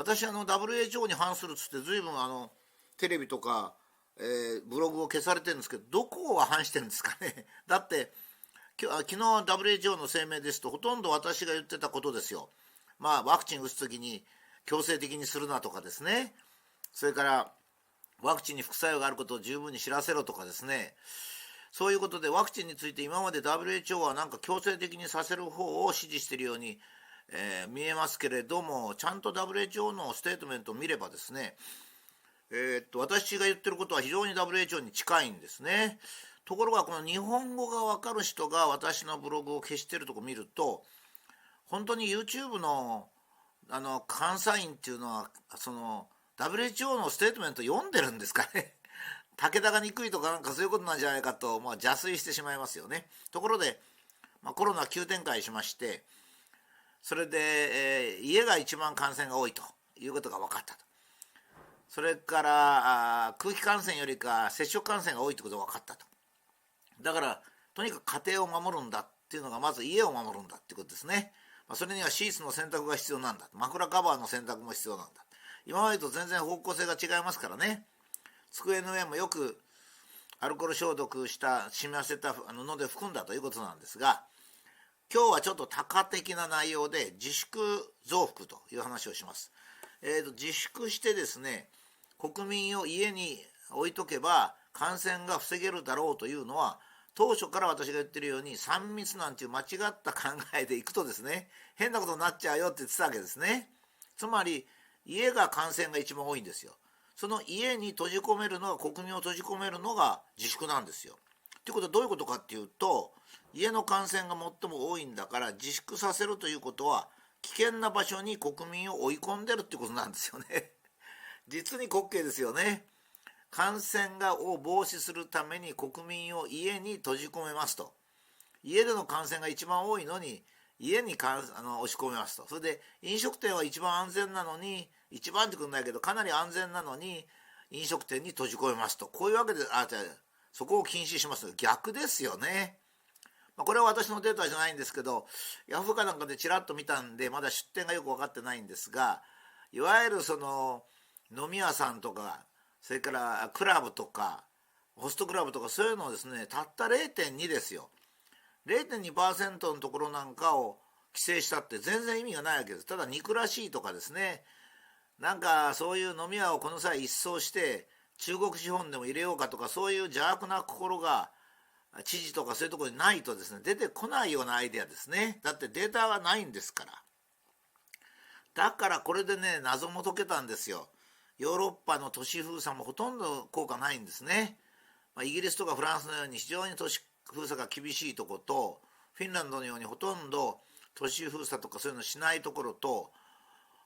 私WHO に反するっつって随分テレビとか、ブログを消されてるんですけど、どこは反してるんですかね。だって昨日 WHO の声明ですと、ほとんど私が言ってたことですよ。ワクチン打つときに強制的にするなとかですね、それからワクチンに副作用があることを十分に知らせろとかですね、そういうことでワクチンについて今まで WHO はなんか強制的にさせる方を支持しているように、見えますけれども、ちゃんと WHO のステートメントを見ればですね、私が言ってることは非常に WHO に近いんですね。ところがこの日本語が分かる人が私のブログを消してるとこ見ると、本当に YouTube の監査員っていうのはWHO のステートメント読んでるんですかね。武田が憎いとかなんかそういうことなんじゃないかと、邪推してしまいますよね。ところで、コロナ急展開しまして、それで、家が一番感染が多いということが分かったと。それから空気感染よりか接触感染が多いということが分かったと。だからとにかく家庭を守るんだっていうのが、まず家を守るんだっていうことですね。それにはシーツの洗濯が必要なんだ、枕カバーの洗濯も必要なんだ。今までと全然方向性が違いますからね。机の上もよくアルコール消毒した染みわせた布で拭くんだということなんですが、今日はちょっと多角的な内容で自粛増幅という話をします。自粛してですね、国民を家に置いとけば感染が防げるだろうというのは、当初から私が言ってるように3密なんていう間違った考えでいくとですね、変なことになっちゃうよって言ってたわけですね。つまり家が感染が一番多いんですよ。その家に閉じ込めるのが、国民を閉じ込めるのが自粛なんですよ。ということはどういうことかっていうと、家の感染が最も多いんだから自粛させるということは、危険な場所に国民を追い込んでるってことなんですよね。実に滑稽ですよね。感染を防止するために国民を家に閉じ込めますと。家での感染が一番多いのに家に押し込めますと。それで飲食店は一番安全なのに、一番ってことないけどかなり安全なのに飲食店に閉じ込めますと。こういうわけで、そこを禁止しますと。逆ですよね。これは私のデータじゃないんですけど、ヤフーかなんかでちらっと見たんで、まだ出典がよく分かってないんですが、いわゆる飲み屋さんとか、それからクラブとかホストクラブとか、そういうのをですね、たった 0.2 ですよ。 0.2% のところなんかを規制したって全然意味がないわけです。ただ憎らしいとかですね、なんかそういう飲み屋をこの際一掃して中国資本でも入れようかとか、そういう邪悪な心が知事とかそういうところにないとですね、出てこないようなアイデアですね。だってデータがないんですから。だからこれでね、謎も解けたんですよ。ヨーロッパの都市封鎖もほとんど効果ないんですね。イギリスとかフランスのように非常に都市封鎖が厳しいところと、フィンランドのようにほとんど都市封鎖とかそういうのしないところと、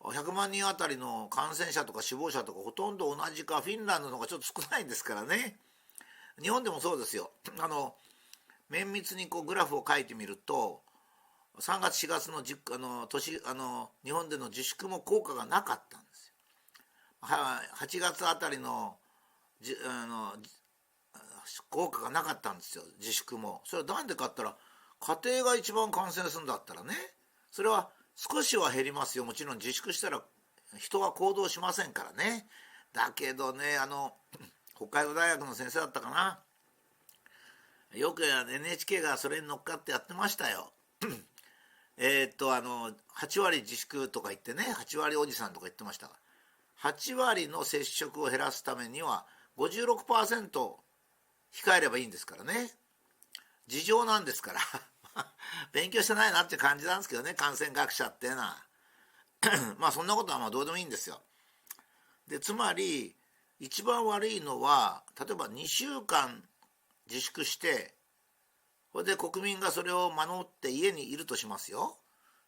100万人あたりの感染者とか死亡者とかほとんど同じか、フィンランドの方がちょっと少ないんですからね。日本でもそうですよ。綿密にグラフを書いてみると、3月4月の日本での自粛も効果がなかったんですよ。8月あたりの効果がなかったんですよ、自粛も。それはなんでかって言ったら、家庭が一番感染するんだったらね、それは少しは減りますよ。もちろん自粛したら人は行動しませんからね。だけどね、北海道大学の先生だったかな、よく NHK がそれに乗っかってやってましたよ。8割自粛とか言ってね、8割おじさんとか言ってましたが、8割の接触を減らすためには 56% 控えればいいんですからね。事情なんですから勉強してないなって感じなんですけどね、感染学者っていうのはそんなことはどうでもいいんですよ。で、つまり一番悪いのは、例えば2週間自粛して、それで国民がそれを守って家にいるとしますよ。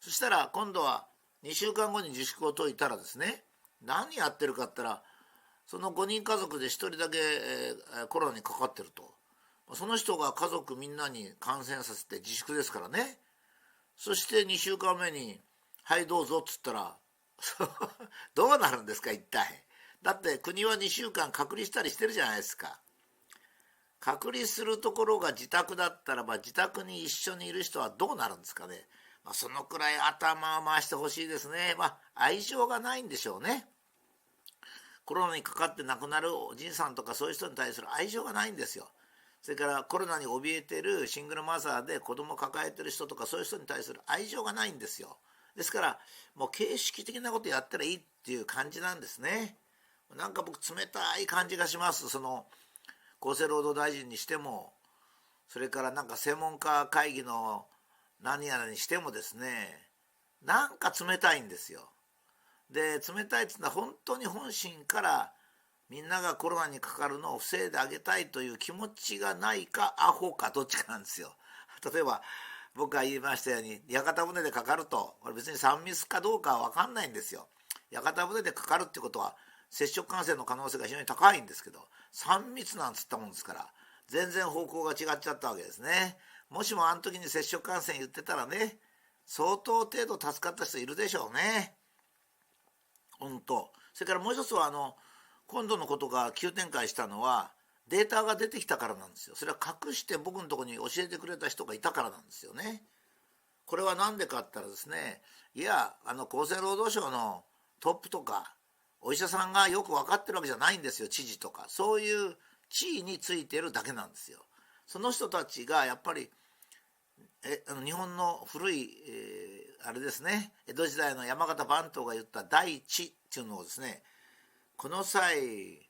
そしたら今度は2週間後に自粛を解いたらですね、何やってるかって言ったら、その5人家族で1人だけコロナにかかってると。その人が家族みんなに感染させて自粛ですからね。そして2週間目にはいどうぞっつったらどうなるんですか一体。だって国は2週間隔離したりしてるじゃないですか。隔離するところが自宅だったらば、自宅に一緒にいる人はどうなるんですかね。そのくらい頭を回してほしいですね。愛情がないんでしょうね。コロナにかかって亡くなるおじいさんとかそういう人に対する愛情がないんですよ。それからコロナに怯えてるシングルマザーで子供を抱えてる人とかそういう人に対する愛情がないんですよ。ですからもう形式的なことやったらいいっていう感じなんですね。なんか僕冷たい感じがします。その厚生労働大臣にしても、それからなんか専門家会議の何やらにしてもですね、なんか冷たいんですよ。で冷たいっていうのは本当に本心からみんながコロナにかかるのを防いであげたいという気持ちがないかアホかどっちかなんですよ。例えば僕が言いましたように屋形船でかかると、これ別に3密かどうかは分かんないんですよ。屋形船でかかるってことは接触感染の可能性が非常に高いんですけど、3密なんつったもんですから全然方向が違っちゃったわけですね。もしもあの時に接触感染言ってたらね、相当程度助かった人いるでしょうね。本当。それからもう一つは今度のことが急展開したのはデータが出てきたからなんですよ。それは隠して僕のところに教えてくれた人がいたからなんですよね。これは何でかって言ったらですね、いや厚生労働省のトップとかお医者さんがよく分かってるわけじゃないんですよ。知事とかそういう地位についてるだけなんですよ。その人たちがやっぱり日本の古い、あれですね、江戸時代の山形番頭が言った大地っていうのをですね、この際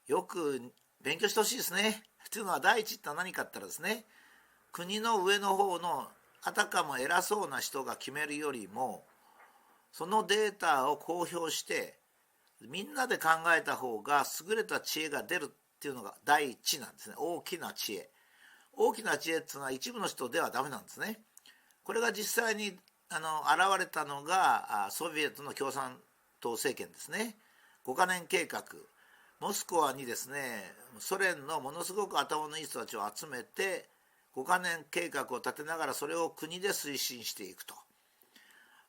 よく勉強してほしいですね。というのは第一って何かって言ったらですね、国の上の方のあたかも偉そうな人が決めるよりもそのデータを公表してみんなで考えた方が優れた知恵が出るっていうのが第一なんですね。大きな知恵。大きな知恵っていうのは一部の人ではダメなんですね。これが実際に現れたのがソビエトの共産党政権ですね。5カ年計画、モスクワにですねソ連のものすごく頭のいい人たちを集めて5カ年計画を立てながらそれを国で推進していくと。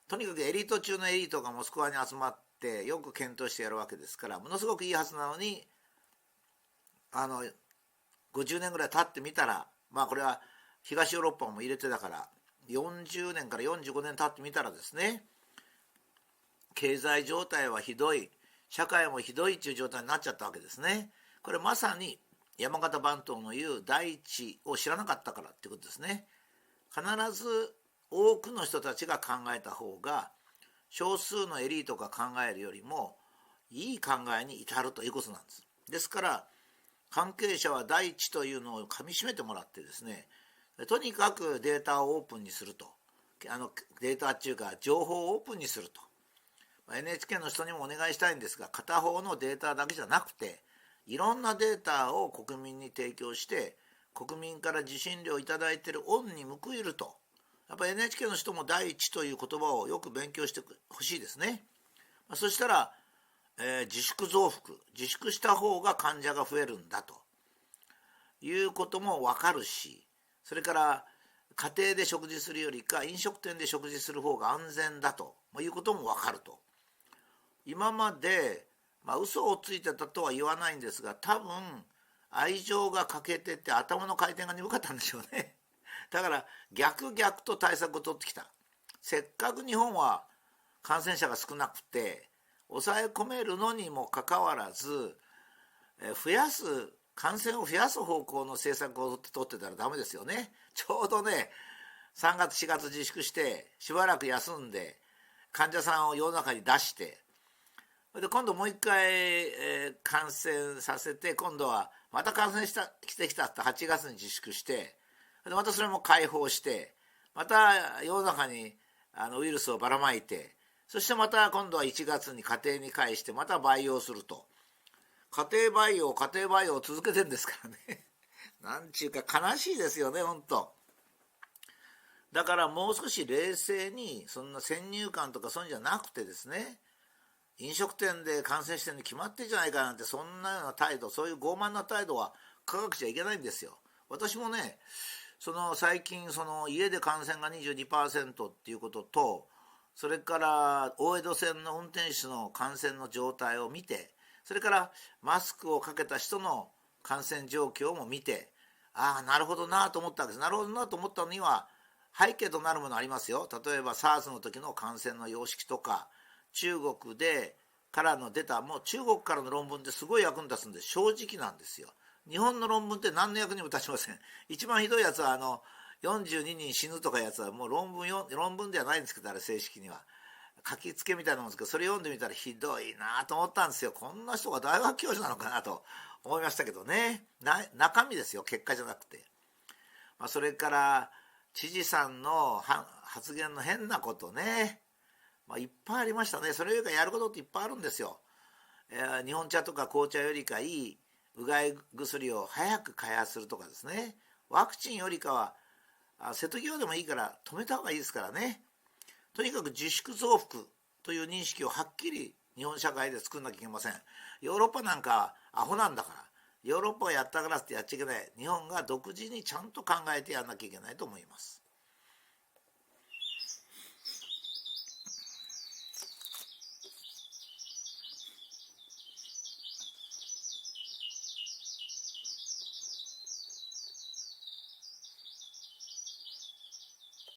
とにかくエリート中のエリートがモスクワに集まってよく検討してやるわけですから、ものすごくいいはずなのに50年ぐらい経ってみたら、これは東ヨーロッパも入れてだから40年から45年経ってみたらですね、経済状態はひどい、社会もひどいという状態になっちゃったわけですね。これまさに山形番頭の言う第一を知らなかったからっていうことですね。必ず多くの人たちが考えた方が少数のエリートが考えるよりもいい考えに至るということなんです。ですから関係者は第一というのをかみしめてもらってですね、とにかくデータをオープンにすると、データっていうか情報をオープンにすると。NHK の人にもお願いしたいんですが、片方のデータだけじゃなくていろんなデータを国民に提供して国民から受信料をいただいている恩に報いると。やっぱり NHK の人も第一という言葉をよく勉強してほしいですね。そしたら、自粛増幅、自粛した方が患者が増えるんだということも分かるし、それから家庭で食事するよりか飲食店で食事する方が安全だということも分かると。今まで、嘘をついてたとは言わないんですが、多分愛情が欠けてて頭の回転が鈍かったんでしょうね。だから逆と対策を取ってきた。せっかく日本は感染者が少なくて抑え込めるのにもかかわらず、感染を増やす方向の政策を取ってたらダメですよね。ちょうどね3月4月自粛してしばらく休んで患者さんを世の中に出して、で今度もう一回、感染させて、今度はまた感染してきたって8月に自粛して、でまたそれも解放して、また世の中にウイルスをばらまいて、そしてまた今度は1月に家庭に返してまた培養すると。家庭培養を続けてるんですからね。なんちゅうか悲しいですよね、本当。だからもう少し冷静に、そんな先入観とかそういうんじゃなくてですね、飲食店で感染してるに決まってんじゃないかなんて、そんなような態度、そういう傲慢な態度は科学じゃいけないんですよ。私もね、最近家で感染が 22% っていうことと、それから大江戸線の運転手の感染の状態を見て、それからマスクをかけた人の感染状況も見て、ああなるほどなと思ったわけです。なるほどなと思ったのには背景となるものありますよ。例えば SARS の時の感染の様式とか、中国でからの出た、もう中国からの論文ってすごい役に立つんで正直なんですよ。日本の論文って何の役にも立ちません。一番ひどいやつは42人死ぬとかやつはもう論文ではないんですけど、あれ正式には書きつけみたいなもんですけど、それ読んでみたらひどいなと思ったんですよ。こんな人が大学教授なのかなと思いましたけどね。中身ですよ、結果じゃなくて。それから知事さんの発言の変なことね、いっぱいありましたね。それよりかやることっていっぱいあるんですよ。日本茶とか紅茶よりかいいうがい薬を早く開発するとかですね。ワクチンよりかは瀬戸際でもいいから止めた方がいいですからね。とにかく自粛増幅という認識をはっきり日本社会で作んなきゃいけません。ヨーロッパなんかアホなんだから、ヨーロッパがやったからってやっちゃいけない。日本が独自にちゃんと考えてやんなきゃいけないと思います。